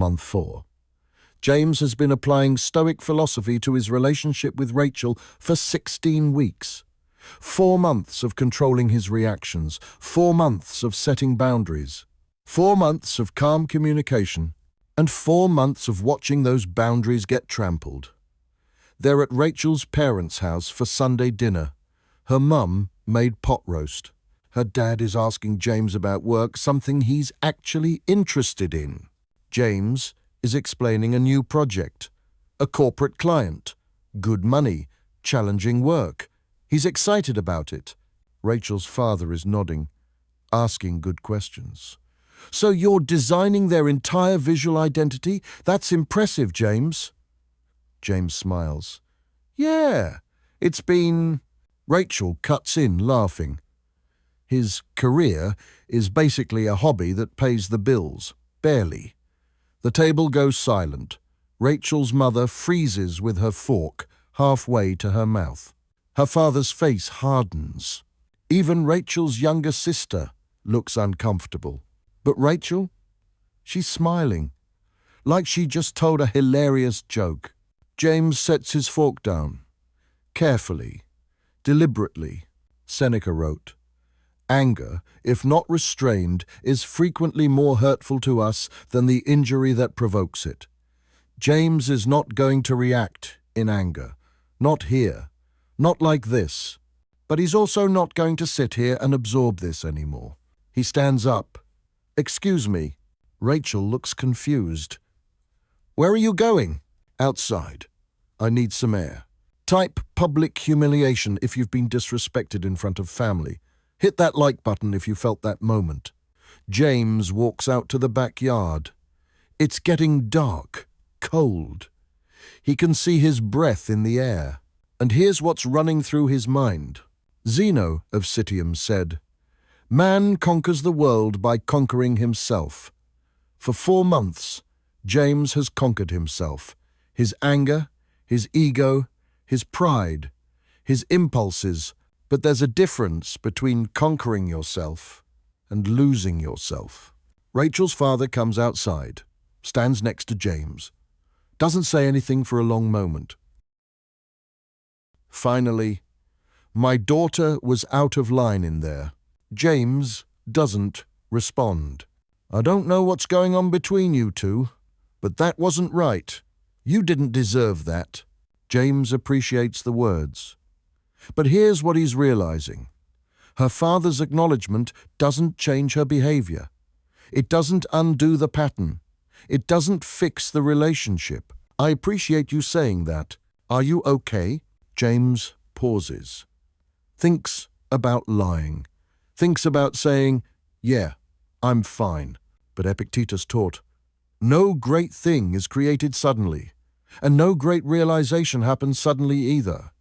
Month 4. James has been applying Stoic philosophy to his relationship with Rachel for 16 weeks. 4 months of controlling his reactions, 4 months of setting boundaries, 4 months of calm communication, and 4 months of watching those boundaries get trampled. They're at Rachel's parents' house for Sunday dinner. Her mum made pot roast. Her dad is asking James about work, something he's actually interested in. James is explaining a new project, a corporate client, good money, challenging work. He's excited about it. Rachel's father is nodding, asking good questions. So you're designing their entire visual identity? That's impressive, James. James smiles. Yeah, it's been... Rachel cuts in, laughing. His career is basically a hobby that pays the bills, barely. The table goes silent. Rachel's mother freezes with her fork halfway to her mouth. Her father's face hardens. Even Rachel's younger sister looks uncomfortable. But Rachel? She's smiling, like she just told a hilarious joke. James sets his fork down. Carefully, deliberately, Seneca wrote. Anger, if not restrained, is frequently more hurtful to us than the injury that provokes it. James is not going to react in anger. Not here. Not like this. But he's also not going to sit here and absorb this anymore. He stands up. Excuse me. Rachel looks confused. Where are you going? Outside. I need some air. Type public humiliation if you've been disrespected in front of family. Hit that like button if you felt that moment. James walks out to the backyard. It's getting dark, cold. He can see his breath in the air. And here's what's running through his mind. Zeno of Citium said, "Man conquers the world by conquering himself." For 4 months, James has conquered himself. His anger, his ego, his pride, his impulses. But there's a difference between conquering yourself and losing yourself. Rachel's father comes outside, stands next to James, doesn't say anything for a long moment. Finally, "My daughter was out of line in there." James doesn't respond. "I don't know what's going on between you two, but that wasn't right. You didn't deserve that." James appreciates the words. But here's what he's realizing. Her father's acknowledgement doesn't change her behavior. It doesn't undo the pattern. It doesn't fix the relationship. "I appreciate you saying that. Are you okay?" James pauses. Thinks about lying. Thinks about saying, "Yeah, I'm fine." But Epictetus taught, no great thing is created suddenly, and no great realization happens suddenly either.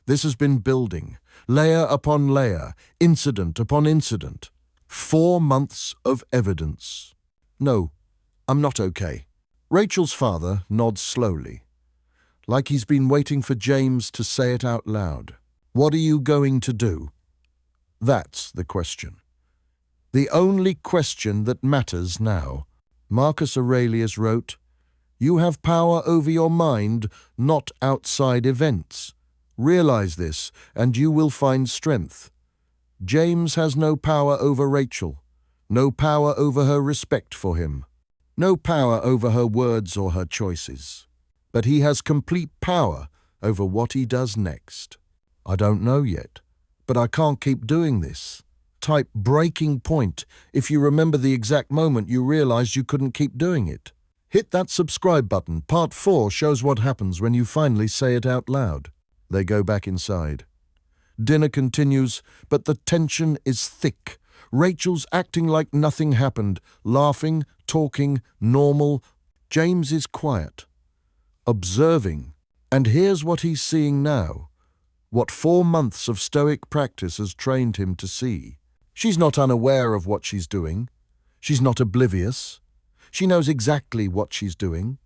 This has been building, layer upon layer, incident upon incident. 4 months of evidence. "No, I'm not okay." Rachel's father nods slowly, like he's been waiting for James to say it out loud. "What are you going to do?" That's the question. The only question that matters now. Marcus Aurelius wrote, "You have power over your mind, not outside events. Realize this, and you will find strength." James has no power over Rachel, no power over her respect for him, no power over her words or her choices. But he has complete power over what he does next. "I don't know yet, but I can't keep doing this." Type breaking point if you remember the exact moment you realized you couldn't keep doing it. Hit that subscribe button. Part 4 shows what happens when you finally say it out loud. They go back inside. Dinner continues, but the tension is thick. Rachel's acting like nothing happened, laughing, talking, normal. James is quiet, observing. And here's what he's seeing now, what 4 months of Stoic practice has trained him to see. She's not unaware of what she's doing. She's not oblivious. She knows exactly what she's doing,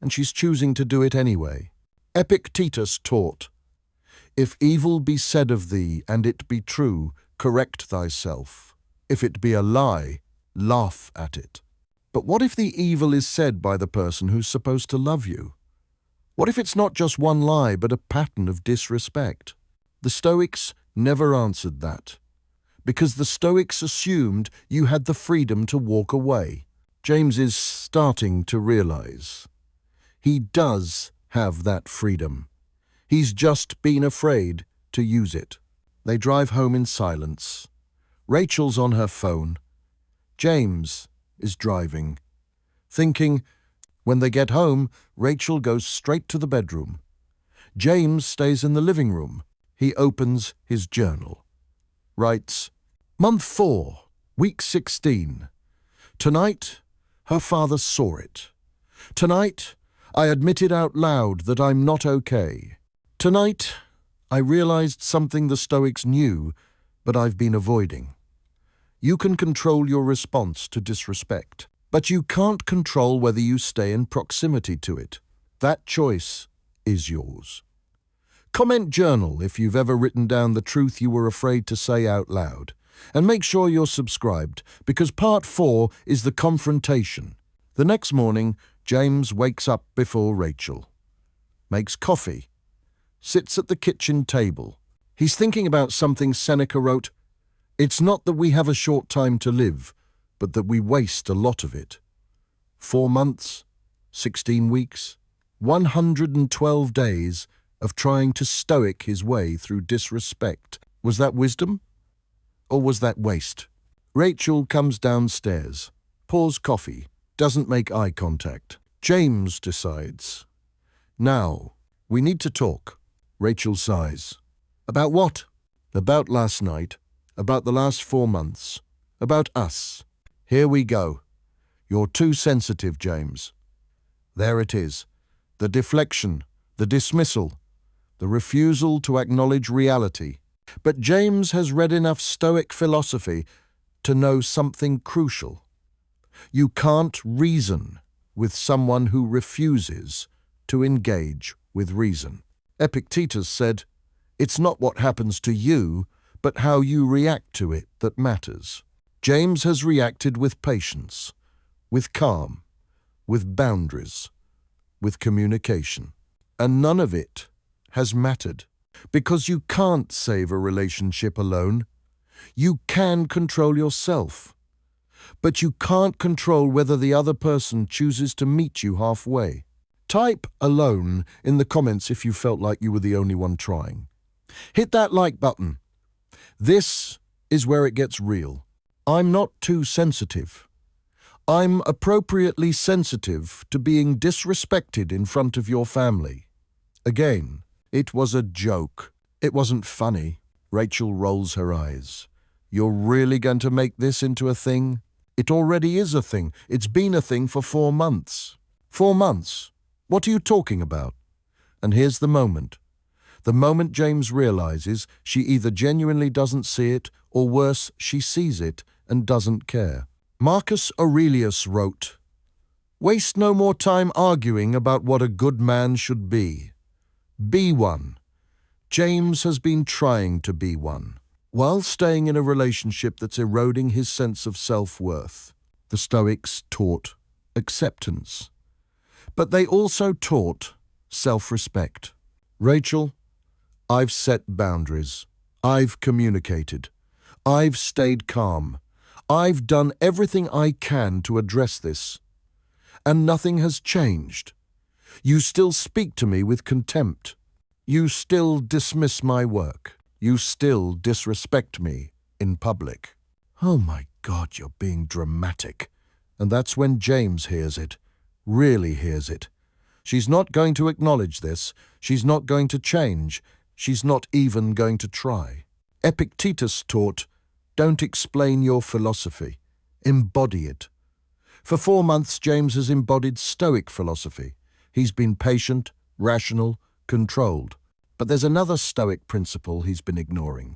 and she's choosing to do it anyway. Epictetus taught, "If evil be said of thee, and it be true, correct thyself. If it be a lie, laugh at it." But what if the evil is said by the person who's supposed to love you? What if it's not just one lie, but a pattern of disrespect? The Stoics never answered that, because the Stoics assumed you had the freedom to walk away. James is starting to realize he does have that freedom. He's just been afraid to use it. They drive home in silence. Rachel's on her phone. James is driving, thinking. When they get home, Rachel goes straight to the bedroom. James stays in the living room. He opens his journal. Writes, Month 4, week 16. Tonight, her father saw it. Tonight, I admitted out loud that I'm not okay. Tonight, I realized something the Stoics knew, but I've been avoiding. You can control your response to disrespect, but you can't control whether you stay in proximity to it. That choice is yours. Comment journal if you've ever written down the truth you were afraid to say out loud. And make sure you're subscribed, because part 4 is the confrontation. The next morning, James wakes up before Rachel, makes coffee, sits at the kitchen table. He's thinking about something Seneca wrote. It's not that we have a short time to live, but that we waste a lot of it. 4 months, 16 weeks, 112 days of trying to stoic his way through disrespect. Was that wisdom? Or was that waste? Rachel comes downstairs, pours coffee, doesn't make eye contact. James decides. Now, we need to talk. Rachel sighs. About what? About last night, about the last 4 months, about us. Here we go. You're too sensitive, James. There it is. The deflection, the dismissal, the refusal to acknowledge reality. But James has read enough Stoic philosophy to know something crucial. You can't reason with someone who refuses to engage with reason. Epictetus said, "It's not what happens to you, but how you react to it that matters." James has reacted with patience, with calm, with boundaries, with communication. And none of it has mattered. Because you can't save a relationship alone. You can control yourself. But you can't control whether the other person chooses to meet you halfway. Type alone in the comments if you felt like you were the only one trying. Hit that like button. This is where it gets real. I'm not too sensitive. I'm appropriately sensitive to being disrespected in front of your family. Again, it was a joke. It wasn't funny. Rachel rolls her eyes. You're really going to make this into a thing? It already is a thing. It's been a thing for 4 months. 4 months? What are you talking about? And here's the moment. The moment James realizes she either genuinely doesn't see it, or worse, she sees it and doesn't care. Marcus Aurelius wrote, "Waste no more time arguing about what a good man should be. Be one." James has been trying to be one, while staying in a relationship that's eroding his sense of self-worth. The Stoics taught acceptance, but they also taught self-respect. Rachel, I've set boundaries. I've communicated. I've stayed calm. I've done everything I can to address this, and nothing has changed. You still speak to me with contempt. You still dismiss my work. You still disrespect me in public. Oh my God, you're being dramatic. And that's when James hears it, really hears it. She's not going to acknowledge this. She's not going to change. She's not even going to try. Epictetus taught, don't explain your philosophy. Embody it. For 4 months, James has embodied Stoic philosophy. He's been patient, rational, controlled. But there's another Stoic principle he's been ignoring.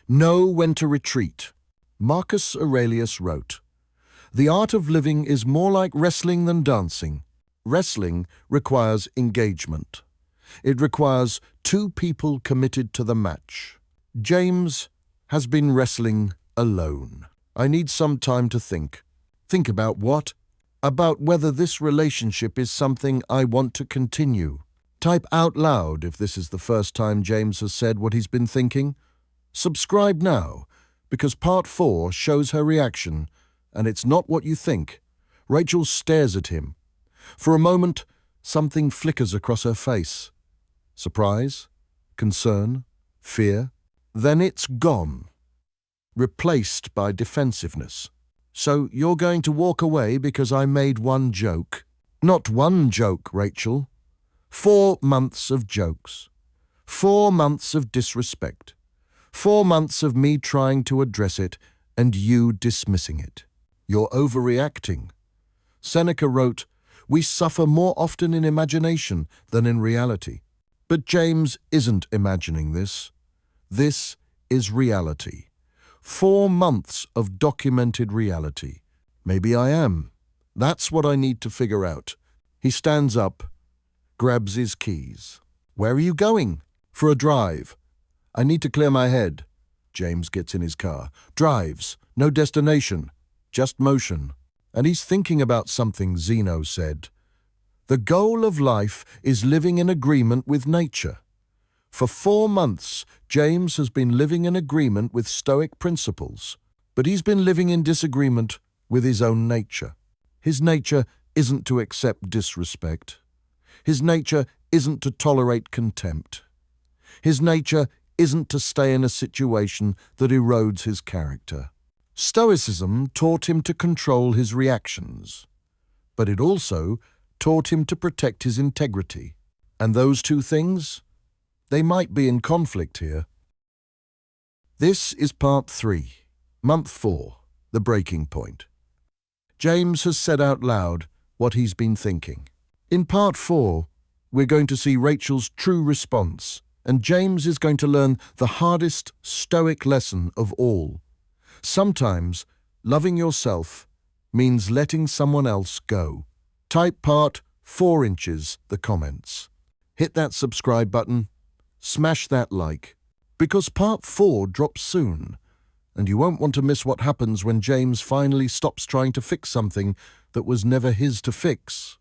Know when to retreat. Marcus Aurelius wrote, "The art of living is more like wrestling than dancing. Wrestling requires engagement. It requires 2 people committed to the match." James has been wrestling alone. I need some time to think. Think about what? about whether this relationship is something I want to continue. Type out loud if this is the first time James has said what he's been thinking. Subscribe now, because part 4 shows her reaction, and it's not what you think. Rachel stares at him. For a moment, something flickers across her face. Surprise, concern, fear. Then it's gone, replaced by defensiveness. So you're going to walk away because I made one joke? Not one joke, Rachel. 4 months of jokes. 4 months of disrespect. 4 months of me trying to address it and you dismissing it. You're overreacting. Seneca wrote, "We suffer more often in imagination than in reality." But James isn't imagining this. This is reality. 4 months of documented reality. Maybe I am. That's what I need to figure out. He stands up, grabs his keys. Where are you going? For a drive. I need to clear my head. James gets in his car. Drives. No destination. Just motion. And he's thinking about something Zeno said. The goal of life is living in agreement with nature. For 4 months, James has been living in agreement with Stoic principles, but he's been living in disagreement with his own nature. His nature isn't to accept disrespect. His nature isn't to tolerate contempt. His nature isn't to stay in a situation that erodes his character. Stoicism taught him to control his reactions, but it also taught him to protect his integrity. And those two things, they might be in conflict here. This is part 3, month 4, the breaking point. James has said out loud what he's been thinking. In part 4, we're going to see Rachel's true response, and James is going to learn the hardest Stoic lesson of all. Sometimes loving yourself means letting someone else go. Type part 4 inches the comments. Hit that subscribe button. Smash that like, because part 4 drops soon, and you won't want to miss what happens when James finally stops trying to fix something that was never his to fix.